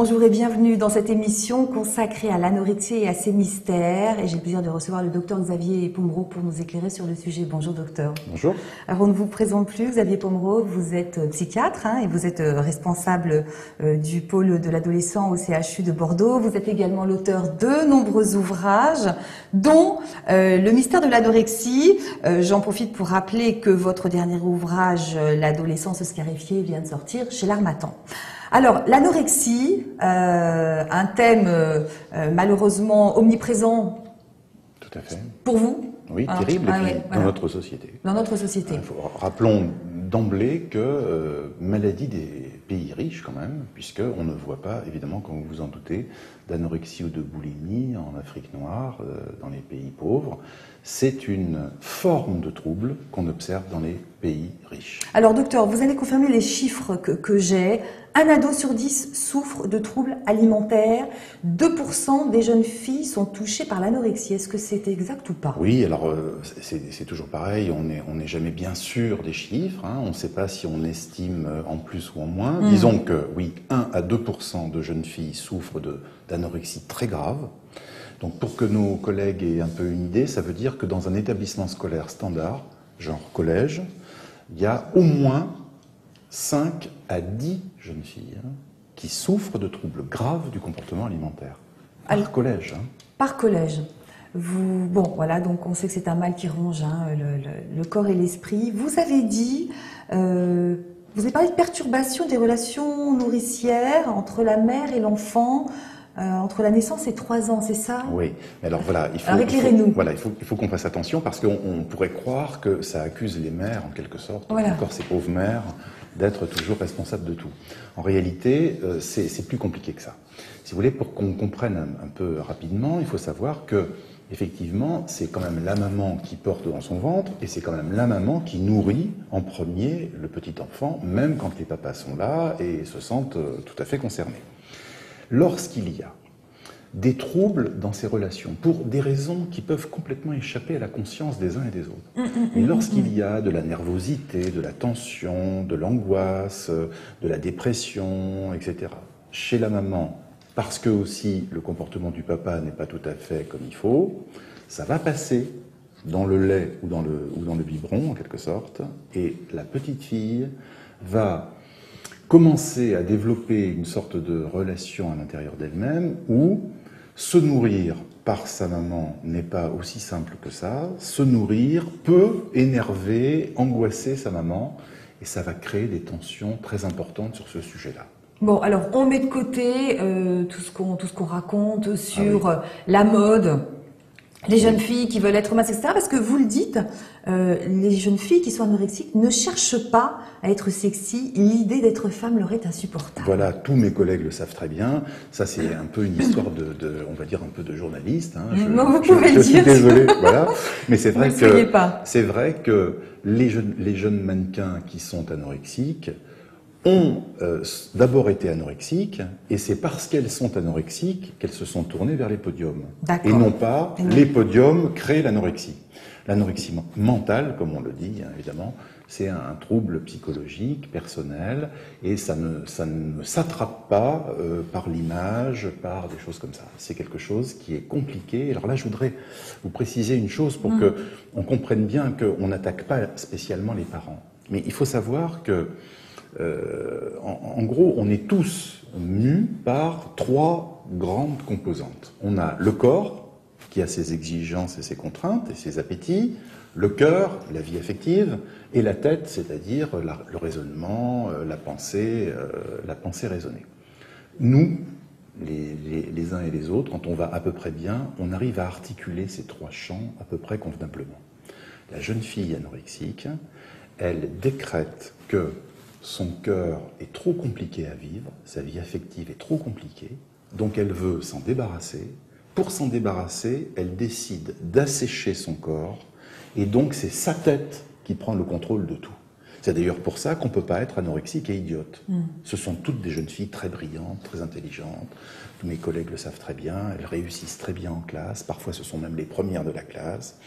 Bonjour et bienvenue dans cette émission consacrée à l'anorexie et à ses mystères. Et j'ai le plaisir de recevoir le docteur Xavier Pomereau pour nous éclairer sur le sujet. Bonjour docteur. Bonjour. Avant de vous présenter plus, Xavier Pomereau, vous êtes psychiatre et vous êtes responsable du pôle de l'adolescent au CHU de Bordeaux. Vous êtes également l'auteur de nombreux ouvrages, dont Le mystère de l'anorexie. J'en profite pour rappeler que votre dernier ouvrage, L'adolescence scarifiée, vient de sortir chez l'Harmattan. Alors, l'anorexie, un thème malheureusement omniprésent. Tout à fait. Pour vous? Oui, terrible, et puis dans notre société. Dans notre société. Rappelons d'emblée que maladie des pays riches quand même, puisqu'on ne voit pas, évidemment, comme vous vous en doutez, d'anorexie ou de boulimie en Afrique noire, dans les pays pauvres. C'est une forme de trouble qu'on observe dans les pays riches. Alors docteur, vous allez confirmer les chiffres que j'ai. Un ado sur 10 souffre de troubles alimentaires. 2% des jeunes filles sont touchées par l'anorexie. Est-ce que c'est exact ou pas? Oui, alors c'est toujours pareil, on n'est jamais bien sûr des chiffres, hein. On ne sait pas si on estime en plus ou en moins. Disons que oui, 1 à 2% de jeunes filles souffrent d'anorexie très grave. Donc pour que nos collègues aient un peu une idée, ça veut dire que dans un établissement scolaire standard, genre collège, il y a au moins 5 à 10 jeunes filles qui souffrent de troubles graves du comportement alimentaire. Par collège. Par collège. Bon, voilà, donc on sait que c'est un mal qui ronge le corps et l'esprit. Vous avez dit, vous avez parlé de perturbation des relations nourricières entre la mère et l'enfant, entre la naissance et 3 ans, c'est ça? Oui, mais alors voilà, il faut qu'on fasse attention parce qu'on pourrait croire que ça accuse les mères en quelque sorte, encore ces pauvres mères, d'être toujours responsables de tout. En réalité, c'est plus compliqué que ça. Si vous voulez, pour qu'on comprenne un peu rapidement, il faut savoir que effectivement, c'est quand même la maman qui porte dans son ventre et c'est quand même la maman qui nourrit en premier le petit enfant, même quand les papas sont là et se sentent tout à fait concernés. Lorsqu'il y a des troubles dans ces relations, pour des raisons qui peuvent complètement échapper à la conscience des uns et des autres, mais lorsqu'il y a de la nervosité, de la tension, de l'angoisse, de la dépression, etc., chez la maman, parce que aussi le comportement du papa n'est pas tout à fait comme il faut, ça va passer dans le lait ou dans le biberon, en quelque sorte, et la petite fille va commencer à développer une sorte de relation à l'intérieur d'elle-même où se nourrir par sa maman n'est pas aussi simple que ça. Se nourrir peut énerver, angoisser sa maman et ça va créer des tensions très importantes sur ce sujet-là. Bon, alors on met de côté tout ce qu'on raconte sur la mode, les jeunes filles qui veulent être minces, etc. Parce que vous le dites, les jeunes filles qui sont anorexiques ne cherchent pas à être sexy. L'idée d'être femme leur est insupportable. Voilà, tous mes collègues le savent très bien. Ça, c'est un peu une histoire on va dire un peu de journaliste. Vous pouvez le dire. Je suis désolé, voilà. Mais c'est vrai c'est vrai que les jeunes mannequins qui sont anorexiques ont d'abord été anorexiques, et c'est parce qu'elles sont anorexiques qu'elles se sont tournées vers les podiums. Et non pas les podiums créent l'anorexie. L'anorexie mentale, comme on le dit, évidemment, c'est un trouble psychologique, personnel, et ça ne s'attrape pas par l'image, par des choses comme ça. C'est quelque chose qui est compliqué. Alors là, je voudrais vous préciser une chose pour qu'on comprenne bien qu'on n'attaque pas spécialement les parents. Mais il faut savoir que en gros, on est tous mus par 3 grandes composantes. On a le corps, qui a ses exigences et ses contraintes et ses appétits, le cœur, la vie affective, et la tête, c'est-à-dire le raisonnement, la pensée raisonnée. Nous, les uns et les autres, quand on va à peu près bien, on arrive à articuler ces 3 champs à peu près convenablement. La jeune fille anorexique, elle décrète que son cœur est trop compliqué à vivre, sa vie affective est trop compliquée, donc elle veut s'en débarrasser. Pour s'en débarrasser, elle décide d'assécher son corps, et donc c'est sa tête qui prend le contrôle de tout. C'est d'ailleurs pour ça qu'on ne peut pas être anorexique et idiote. Ce sont toutes des jeunes filles très brillantes, très intelligentes. Tous mes collègues le savent très bien, elles réussissent très bien en classe, parfois ce sont même les premières de la classe.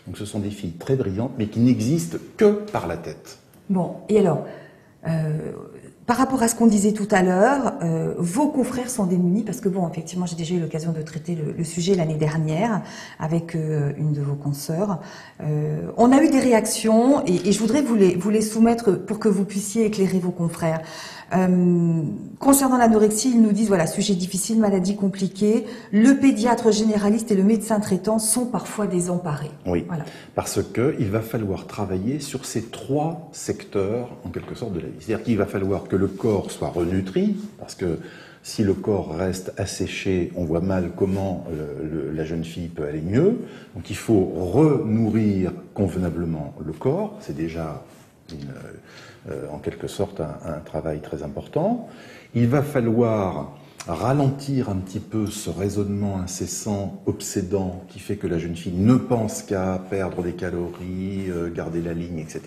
Donc ce sont des filles très brillantes, mais qui n'existent que par la tête. Bon, et alors par rapport à ce qu'on disait tout à l'heure, vos confrères sont démunis parce que bon, effectivement, j'ai déjà eu l'occasion de traiter le sujet l'année dernière avec une de vos consoeurs. On a eu des réactions et je voudrais vous les soumettre pour que vous puissiez éclairer vos confrères. Concernant l'anorexie, ils nous disent voilà, sujet difficile, maladie compliquée. Le pédiatre généraliste et le médecin traitant sont parfois désemparés. Oui, voilà. Parce qu'il va falloir travailler sur ces 3 secteurs, en quelque sorte, de la vie. C'est-à-dire qu'il va falloir que le corps soit renutri, parce que si le corps reste asséché, on voit mal comment la jeune fille peut aller mieux. Donc il faut renourrir convenablement le corps, c'est déjà en quelque sorte un travail très important. Il va falloir ralentir un petit peu ce raisonnement incessant, obsédant, qui fait que la jeune fille ne pense qu'à perdre des calories, garder la ligne, etc.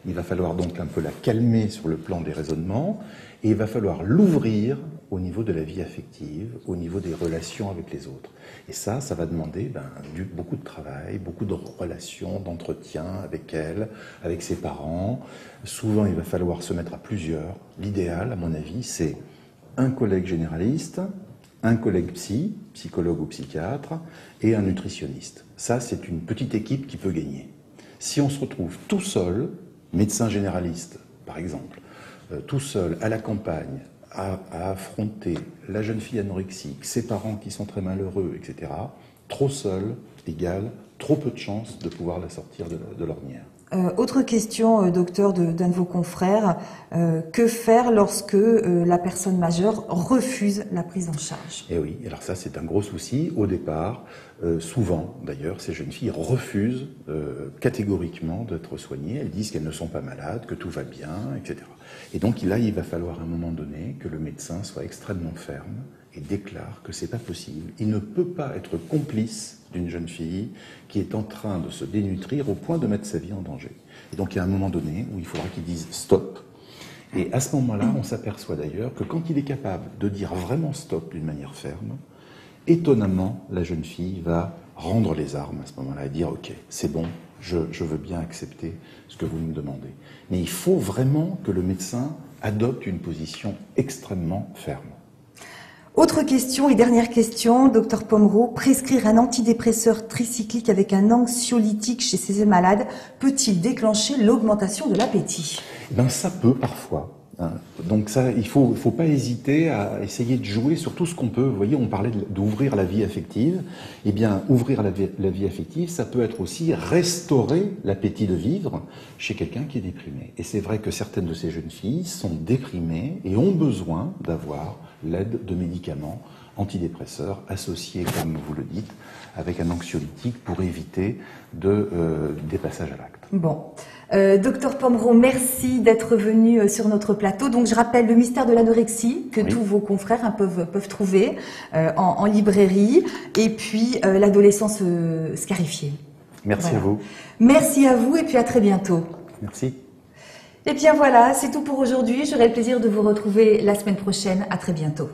Il va falloir donc un peu la calmer sur le plan des raisonnements, et il va falloir l'ouvrir au niveau de la vie affective, au niveau des relations avec les autres. Et ça va demander beaucoup de travail, beaucoup de relations, d'entretien avec elle, avec ses parents. Souvent, il va falloir se mettre à plusieurs. L'idéal, à mon avis, c'est un collègue généraliste, un collègue psychologue ou psychiatre, et un nutritionniste. Ça, c'est une petite équipe qui peut gagner. Si on se retrouve tout seul, médecin généraliste, par exemple, tout seul, à la campagne, à affronter la jeune fille anorexique, ses parents qui sont très malheureux, etc., trop seul égale trop peu de chances de pouvoir la sortir de l'ornière. Autre question, docteur, d'un de vos confrères. Que faire lorsque la personne majeure refuse la prise en charge? Eh oui, alors ça c'est un gros souci. Au départ, souvent d'ailleurs, ces jeunes filles refusent catégoriquement d'être soignées. Elles disent qu'elles ne sont pas malades, que tout va bien, etc. Et donc là, il va falloir à un moment donné que le médecin soit extrêmement ferme et déclare que c'est pas possible. Il ne peut pas être complice d'une jeune fille qui est en train de se dénutrir au point de mettre sa vie en danger. Et donc il y a un moment donné où il faudra qu'il dise stop. Et à ce moment-là, on s'aperçoit d'ailleurs que quand il est capable de dire vraiment stop d'une manière ferme, étonnamment, la jeune fille va rendre les armes à ce moment-là et dire ok, c'est bon, je veux bien accepter ce que vous me demandez. Mais il faut vraiment que le médecin adopte une position extrêmement ferme. Autre question et dernière question, docteur Pomereau, prescrire un antidépresseur tricyclique avec un anxiolytique chez ces malades peut-il déclencher l'augmentation de l'appétit? Ça peut parfois. Donc ça, il faut pas hésiter à essayer de jouer sur tout ce qu'on peut. Vous voyez, on parlait d'ouvrir la vie affective. Eh bien, ouvrir la vie affective, ça peut être aussi restaurer l'appétit de vivre chez quelqu'un qui est déprimé. Et c'est vrai que certaines de ces jeunes filles sont déprimées et ont besoin d'avoir l'aide de médicaments antidépresseurs associés, comme vous le dites, avec un anxiolytique pour éviter des passages à l'acte. Bon. Docteur Pomereau, merci d'être venu sur notre plateau. Donc je rappelle le mystère de l'anorexie que tous vos confrères peuvent trouver en librairie, et puis l'adolescence scarifiée. Merci à vous. Merci à vous et puis à très bientôt. Merci. Et bien voilà, c'est tout pour aujourd'hui. J'aurai le plaisir de vous retrouver la semaine prochaine. À très bientôt.